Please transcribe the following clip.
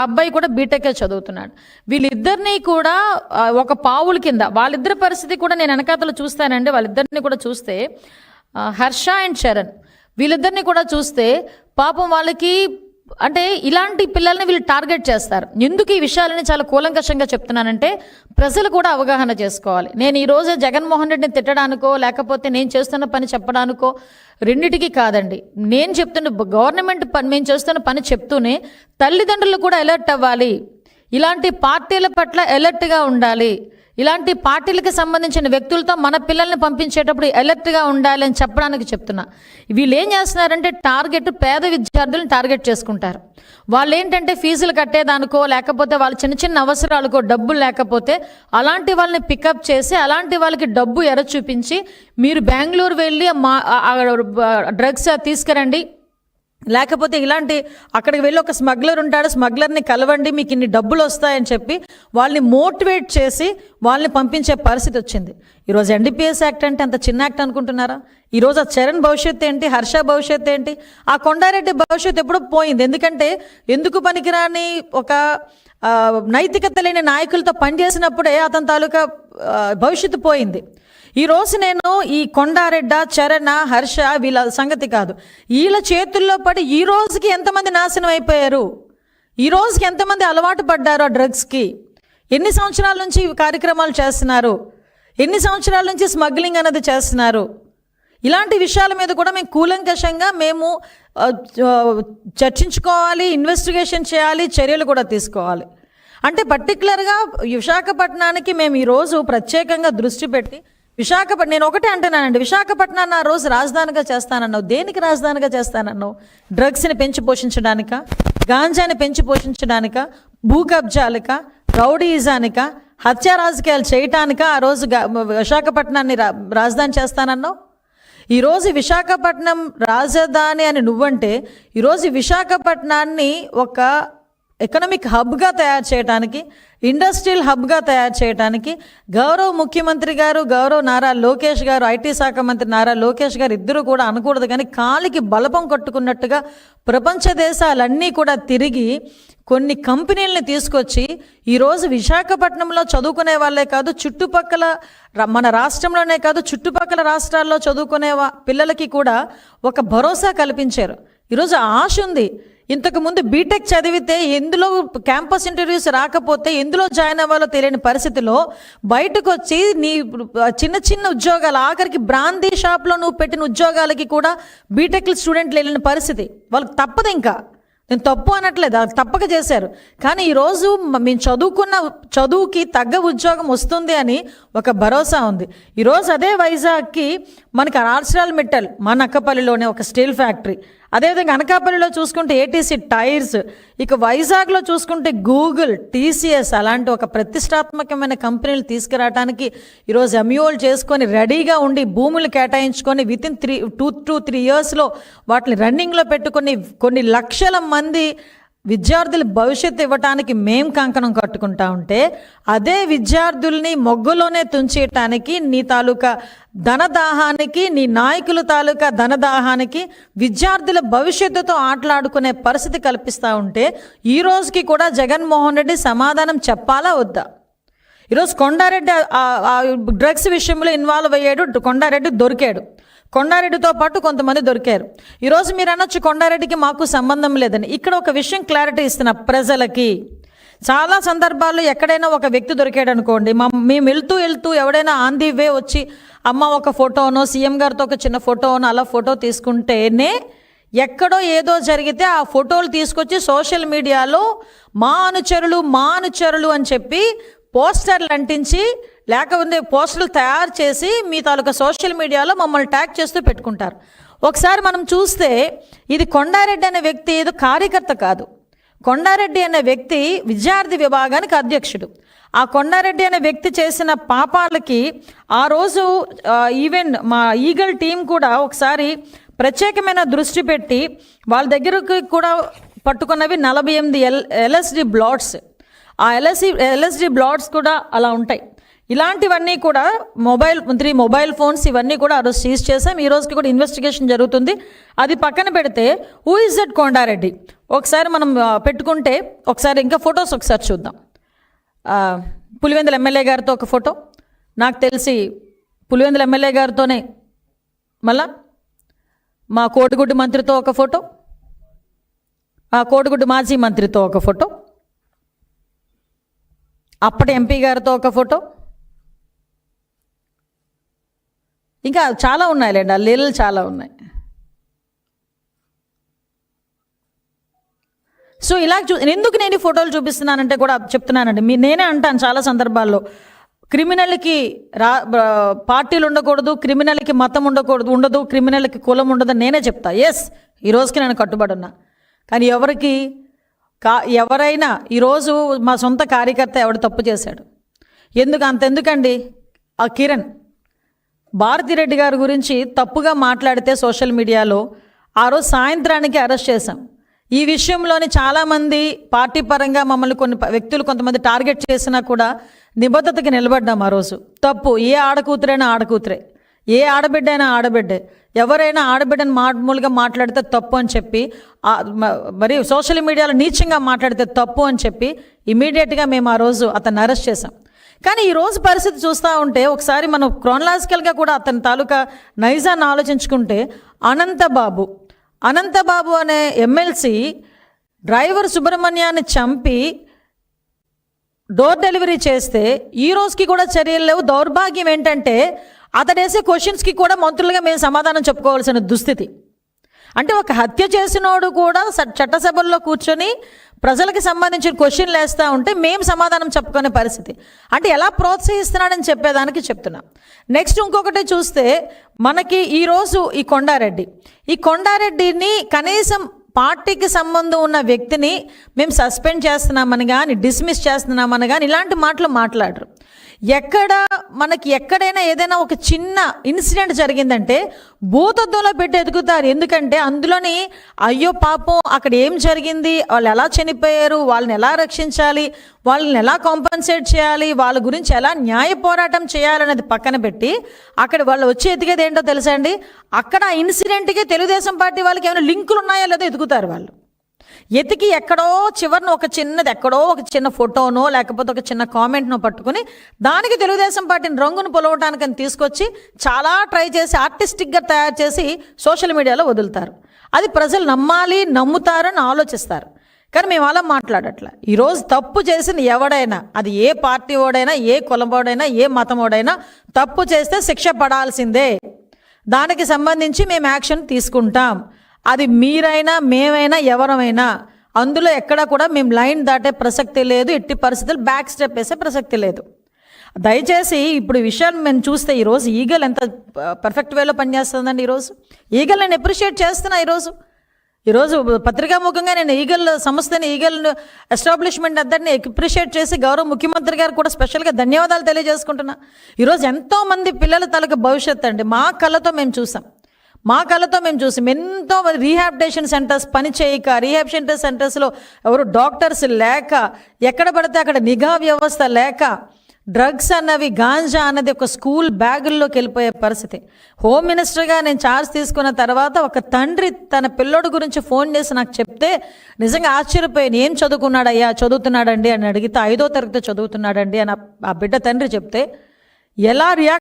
అబ్బాయి కూడా బీటెక్కే చదువుతున్నాడు. వీళ్ళిద్దరినీ కూడా ఒక పావుల కింద, వాళ్ళిద్దరి పరిస్థితి కూడా నేను వెనకాతలు చూస్తానండి. వాళ్ళిద్దరిని కూడా చూస్తే హర్ష అండ్ చరణ్, వీళ్ళిద్దరిని కూడా చూస్తే పాపం వాళ్ళకి అంటే ఇలాంటి పిల్లల్ని వీళ్ళు టార్గెట్ చేస్తారు. ఎందుకు ఈ విషయాలని చాలా కూలంకషంగా చెప్తున్నానంటే ప్రజలు కూడా అవగాహన చేసుకోవాలి. నేను ఈరోజు జగన్మోహన్ రెడ్డిని తిట్టడానికో లేకపోతే నేను చేస్తున్న పని చెప్పడానికో రెండిటికి కాదండి. నేను చెప్తున్న గవర్నమెంట్ పని, మేము చేస్తున్న పని చెప్తూనే తల్లిదండ్రులు కూడా అలర్ట్ అవ్వాలి. ఇలాంటి పార్టీల పట్ల అలర్ట్గా ఉండాలి. ఇలాంటి పార్టీలకు సంబంధించిన వ్యక్తులతో మన పిల్లల్ని పంపించేటప్పుడు అలర్ట్గా ఉండాలి అని చెప్పడానికి చెప్తున్నా. వీళ్ళు ఏం చేస్తున్నారంటే పేద విద్యార్థులను టార్గెట్ చేసుకుంటారు. వాళ్ళు ఏంటంటే ఫీజులు కట్టేదానికో లేకపోతే వాళ్ళ చిన్న చిన్న అవసరాలకో డబ్బులు లేకపోతే అలాంటి వాళ్ళని పికప్ చేసి అలాంటి వాళ్ళకి డబ్బు ఎర చూపించి మీరు బెంగళూరు వెళ్ళి డ్రగ్స్ తీసుకురండి, లేకపోతే ఇలాంటి అక్కడికి వెళ్ళి ఒక స్మగ్లర్ ఉంటాడు, స్మగ్లర్ని కలవండి, మీకు ఇన్ని డబ్బులు వస్తాయని చెప్పి వాళ్ళని మోటివేట్ చేసి వాళ్ళని పంపించే పరిస్థితి వచ్చింది. ఈరోజు ఎన్డీపీఎస్ యాక్ట్ అంటే అంత చిన్న యాక్ట్ అనుకుంటున్నారా? ఈరోజు ఆ చరణ్ భవిష్యత్తు ఏంటి, హర్ష భవిష్యత్తు ఏంటి, ఆ కొండారెడ్డి భవిష్యత్తు ఎప్పుడో పోయింది. ఎందుకంటే ఎందుకు పనికిరాని ఒక నైతికత లేని నాయకులతో పనిచేసినప్పుడే అతని తాలూకా భవిష్యత్తు పోయింది. ఈరోజు నేను ఈ కొండారెడ్డ, చరణ, హర్ష వీళ్ళ సంగతి కాదు, వీళ్ళ చేతుల్లో పడి ఈ రోజుకి ఎంతమంది నాశనం అయిపోయారు, ఈ రోజుకి ఎంతమంది అలవాటు పడ్డారు ఆ డ్రగ్స్కి, ఎన్ని సంవత్సరాల నుంచి కార్యక్రమాలు చేస్తున్నారు, ఎన్ని సంవత్సరాల నుంచి స్మగ్లింగ్ అనేది చేస్తున్నారు. ఇలాంటి విషయాల మీద కూడా మేము కూలంకషంగా చర్చించుకోవాలి, ఇన్వెస్టిగేషన్ చేయాలి, చర్యలు కూడా తీసుకోవాలి. అంటే పర్టికులర్గా విశాఖపట్నానికి మేము ఈరోజు ప్రత్యేకంగా దృష్టి పెట్టి నేను ఒకటే అంటున్నానండి, విశాఖపట్నాన్ని ఆ రోజు రాజధానిగా చేస్తానన్నావు. దేనికి రాజధానిగా చేస్తానన్నావు? డ్రగ్స్ని పెంచి పోషించడానిక, గాంజాని పెంచి పోషించడానిక, భూ కబ్జాలక, రౌడీయిజానిక, హత్యా రాజకీయాలు చేయటానిక ఆ రోజు విశాఖపట్నాన్ని రాజధాని చేస్తానన్నావు? ఈరోజు విశాఖపట్నం రాజధాని అని నువ్వంటే ఈరోజు విశాఖపట్నాన్ని ఒక ఎకనామిక్ హబ్గా తయారు చేయడానికి, ఇండస్ట్రియల్ హబ్గా తయారు చేయడానికి గౌరవ ముఖ్యమంత్రి గారు, గౌరవ నారా లోకేష్ గారు, ఐటీ శాఖ మంత్రి నారా లోకేష్ గారు ఇద్దరు కూడా అనకూడదు కానీ కాలికి బలపం కట్టుకున్నట్టుగా ప్రపంచ దేశాలన్నీ కూడా తిరిగి కొన్ని కంపెనీలని తీసుకొచ్చి ఈరోజు విశాఖపట్నంలో చదువుకునే వాళ్ళే కాదు, చుట్టుపక్కల మన రాష్ట్రంలోనే కాదు చుట్టుపక్కల రాష్ట్రాల్లో చదువుకునే పిల్లలకి కూడా ఒక భరోసా కల్పించారు. ఈరోజు ఆశ ఉంది. ఇంతకుముందు బీటెక్ చదివితే ఎందులో క్యాంపస్ ఇంటర్వ్యూస్ రాకపోతే ఎందులో జాయిన్ అవ్వాలో తెలియని పరిస్థితిలో బయటకు వచ్చి నీ చిన్న చిన్న ఉద్యోగాలు, ఆఖరికి బ్రాందీ షాప్లో నువ్వు పెట్టిన ఉద్యోగాలకి కూడా బీటెక్ స్టూడెంట్లు వెళ్ళిన పరిస్థితి. వాళ్ళకి తప్పదు. ఇంకా నేను తప్పు అనట్లేదు, అది తప్పక చేశారు. కానీ ఈరోజు మేము చదువుకున్న చదువుకి తగ్గ ఉద్యోగం వస్తుంది అని ఒక భరోసా ఉంది. ఈరోజు అదే వైజాగ్కి మనకి ఆర్సెనల్ మిట్టల్ మన నక్కపల్లిలోనే ఒక స్టీల్ ఫ్యాక్టరీ, అదేవిధంగా అనకాపల్లిలో చూసుకుంటే ఏటీసీ టైర్స్, ఇక వైజాగ్లో చూసుకుంటే గూగుల్, టీసీఎస్ అలాంటి ఒక ప్రతిష్టాత్మకమైన కంపెనీలు తీసుకురావడానికి ఈరోజు ఎంయూఓలు చేసుకొని రెడీగా ఉండి భూములు కేటాయించుకొని వితిన్ 2 to 3 yearsలో వాటిని రన్నింగ్లో పెట్టుకొని కొన్ని లక్షల మంది విద్యార్థుల భవిష్యత్తు ఇవ్వటానికి మేం కంకణం కట్టుకుంటా ఉంటే అదే విద్యార్థుల్ని మొగ్గులోనే తుంచేయటానికి నీ తాలూకా ధనదాహానికి, నీ నాయకుల తాలూకా ధనదాహానికి విద్యార్థుల భవిష్యత్తుతో ఆటలాడుకునే పరిస్థితి కల్పిస్తూ ఉంటే ఈ రోజుకి కూడా జగన్మోహన్ రెడ్డి సమాధానం చెప్పాలా వద్దా? ఈరోజు కొండారెడ్డి డ్రగ్స్ విషయంలో ఇన్వాల్వ్ అయ్యాడు, కొండారెడ్డి దొరికాడు, కొండారెడ్డితో పాటు కొంతమంది దొరికారు. ఈరోజు మీరు అనొచ్చు కొండారెడ్డికి మాకు సంబంధం లేదని. ఇక్కడ ఒక విషయం క్లారిటీ ఇస్తున్నా ప్రజలకి. చాలా సందర్భాల్లో ఎక్కడైనా ఒక వ్యక్తి దొరికాడు అనుకోండి, మేము వెళ్తూ ఎవడైనా ఆన్ ది వే వచ్చి అమ్మ ఒక ఫోటోనో, సీఎం గారితో ఒక చిన్న ఫోటోనో అలా ఫోటో తీసుకుంటేనే ఎక్కడో ఏదో జరిగితే ఆ ఫోటోలు తీసుకొచ్చి సోషల్ మీడియాలో మా అనుచరులు అని చెప్పి పోస్టర్లు అంటించి లేకపోతే పోస్టర్లు తయారు చేసి మీ తాలూకా సోషల్ మీడియాలో మమ్మల్ని ట్యాగ్ చేస్తూ పెట్టుకుంటారు. ఒకసారి మనం చూస్తే ఇది కొండారెడ్డి అనే వ్యక్తి ఏదో కార్యకర్త కాదు. కొండారెడ్డి అనే వ్యక్తి విద్యార్థి విభాగానికి అధ్యక్షుడు. ఆ కొండారెడ్డి అనే వ్యక్తి చేసిన పాపాలకి ఆ రోజు ఈవెన్ మా ఈగల్ టీం కూడా ఒకసారి ప్రత్యేకమైన దృష్టి పెట్టి వాళ్ళ దగ్గరకు కూడా పట్టుకున్నవి 48 LSD బ్లాట్స్. ఆ LSD బ్లాట్స్ కూడా అలా ఉంటాయి. ఇలాంటివన్నీ కూడా మొబైల్ ఫోన్స్ ఇవన్నీ కూడా ఆ రోజు సీజ్ చేసాం. ఈ రోజుకి కూడా ఇన్వెస్టిగేషన్ జరుగుతుంది. అది పక్కన పెడితే హూ ఇస్ దట్ కొండారెడ్డి ఒకసారి మనం పెట్టుకుంటే ఒకసారి ఇంకా ఫొటోస్ ఒకసారి చూద్దాం. పులివెందుల ఎమ్మెల్యే గారితో ఒక ఫోటో, నాకు తెలిసి పులివెందుల ఎమ్మెల్యే గారితోనే, మళ్ళా మా కోడిగుడ్డు మంత్రితో ఒక ఫోటో, ఆ కోడిగుడ్డు మాజీ మంత్రితో ఒక ఫోటో, అప్పటి ఎంపీ గారితో ఒక ఫోటో, ఇంకా చాలా ఉన్నాయిలేండి, ఆ లీలలు చాలా ఉన్నాయి. సో ఇలా ఎందుకు నేను ఈ ఫోటోలు చూపిస్తున్నానంటే కూడా చెప్తున్నానండి, నేనే అంటాను చాలా సందర్భాల్లో, క్రిమినల్కి పార్టీలు ఉండకూడదు, క్రిమినల్కి మతం ఉండదు, క్రిమినల్కి కులం ఉండదు నేనే చెప్తా. ఎస్, ఈ రోజుకి నేను కట్టుబడి ఉన్నా. కానీ ఎవరైనా ఈరోజు మా సొంత కార్యకర్త ఎవడు తప్పు చేశాడు, అంతెందుకండి, ఆ కిరణ్ భారతిరెడ్డి గారి గురించి తప్పుగా మాట్లాడితే సోషల్ మీడియాలో ఆ రోజు సాయంత్రానికి అరెస్ట్ చేశాం. ఈ విషయంలోని చాలామంది పార్టీ పరంగా మమ్మల్ని కొన్ని వ్యక్తులు కొంతమంది టార్గెట్ చేసినా కూడా నిబద్ధతకి నిలబడ్డాం. ఆ రోజు తప్పు, ఏ ఆడకూతురైనా ఆడకూతురే, ఏ ఆడబిడ్డ అయినా ఆడబిడ్డే, ఎవరైనా ఆడబిడ్డని మామూలుగా మాట్లాడితే తప్పు అని చెప్పి, మరి సోషల్ మీడియాలో నీచంగా మాట్లాడితే తప్పు అని చెప్పి ఇమీడియట్గా మేము ఆ రోజు అతన్ని అరెస్ట్ చేశాం. కానీ ఈరోజు పరిస్థితి చూస్తూ ఉంటే ఒకసారి మనం క్రోనలాజికల్గా కూడా అతని తాలూకా నైజాన్ని ఆలోచించుకుంటే, అనంతబాబు అనే ఎమ్మెల్సీ డ్రైవర్ సుబ్రహ్మణ్యాన్ని చంపి డోర్ డెలివరీ చేస్తే ఈ రోజుకి కూడా చర్యలు లేవు. దౌర్భాగ్యం ఏంటంటే అతడేసే క్వశ్చన్స్కి కూడా మంత్రులుగా మేము సమాధానం చెప్పుకోవాల్సిన దుస్థితి. అంటే ఒక హత్య చేసినోడు కూడా చట్టసభల్లో కూర్చొని ప్రజలకు సంబంధించిన క్వశ్చన్లు వేస్తూ ఉంటే మేము సమాధానం చెప్పుకునే పరిస్థితి. అంటే ఎలా ప్రోత్సహిస్తున్నాడని చెప్పేదానికి చెప్తున్నాం. నెక్స్ట్ ఇంకొకటి చూస్తే మనకి ఈరోజు ఈ కొండారెడ్డిని కనీసం పార్టీకి సంబంధం ఉన్న వ్యక్తిని మేము సస్పెండ్ చేస్తున్నామని కానీ డిస్మిస్ చేస్తున్నామని కానీ ఇలాంటి మాటలు మాట్లాడరు. ఎక్కడైనా ఏదైనా ఒక చిన్న ఇన్సిడెంట్ జరిగిందంటే భూతద్దంలో పెట్టి ఎదుగుతారు. ఎందుకంటే అందులోని అయ్యో పాపం అక్కడ ఏం జరిగింది, వాళ్ళు ఎలా చనిపోయారు, వాళ్ళని ఎలా రక్షించాలి, వాళ్ళని ఎలా కాంపన్సేట్ చేయాలి, వాళ్ళ గురించి ఎలా న్యాయ పోరాటం చేయాలనేది పక్కన పెట్టి అక్కడ వాళ్ళు వచ్చి ఎదిగేది ఏంటో తెలుసా అండి, అక్కడ ఆ ఇన్సిడెంట్కి తెలుగుదేశం పార్టీ వాళ్ళకి ఏమైనా లింకులు ఉన్నాయో లేదో ఎదుగుతారు. వాళ్ళు ఎతికి ఎక్కడో చివరిన ఒక చిన్న ఫోటోనో లేకపోతే ఒక చిన్న కామెంట్నో పట్టుకుని దానికి తెలుగుదేశం పార్టీని రంగును పొలవటానికని తీసుకొచ్చి చాలా ట్రై చేసి ఆర్టిస్టిక్గా తయారు చేసి సోషల్ మీడియాలో వదులుతారు. అది ప్రజలు నమ్ముతారని ఆలోచిస్తారు. కానీ మేము అలా మాట్లాడట్లా. ఈరోజు తప్పు చేసిన ఎవడైనా, అది ఏ పార్టీ ఓడైనా, ఏ కులమోడైనా, ఏ మతమోడైనా తప్పు చేస్తే శిక్ష పడాల్సిందే. దానికి సంబంధించి మేము యాక్షన్ తీసుకుంటాం. అది మీరైనా మేమైనా ఎవరమైనా, అందులో ఎక్కడ కూడా మేము లైన్ దాటే ప్రసక్తి లేదు. ఎట్టి పరిస్థితులు బ్యాక్ స్టెప్ వేసే ప్రసక్తి లేదు. దయచేసి ఇప్పుడు ఈ విషయాన్ని మేము చూస్తే ఈరోజు ఈగల్ ఎంత పర్ఫెక్ట్ వేలో పనిచేస్తుందండి. ఈరోజు ఈగల్ నేను అప్రిషియేట్ చేస్తున్నా. ఈరోజు పత్రికాముఖంగా నేను ఈగల్ ఎస్టాబ్లిష్మెంట్ అందరినీ అప్రిషియేట్ చేసి గౌరవ ముఖ్యమంత్రి గారు కూడా స్పెషల్గా ధన్యవాదాలు తెలియజేసుకుంటున్నా. ఈరోజు ఎంతోమంది పిల్లల తలకు భవిష్యత్తు అండి మా కళ్ళతో మేము చూసాం. ఎంతో రీహాబిటేషన్ సెంటర్స్ పనిచేయక, రీహాబిటేషన్ సెంటర్స్లో ఎవరు డాక్టర్స్ లేక, ఎక్కడ పడితే అక్కడ నిఘా వ్యవస్థ లేక, డ్రగ్స్ అన్నవి గాంజా అన్నది ఒక స్కూల్ బ్యాగుల్లోకి వెళ్ళిపోయే పరిస్థితి. హోమ్ మినిస్టర్గా నేను ఛార్జ్ తీసుకున్న తర్వాత ఒక తండ్రి తన పిల్లోడు గురించి ఫోన్ చేసి నాకు చెప్తే నిజంగా ఆశ్చర్యపోయాను. ఏం చదువుతున్నాడండి అని అడిగితే 5వ తరగతి చదువుతున్నాడండి అని ఆ బిడ్డ తండ్రి చెప్తే ఎలా రియాక్ట్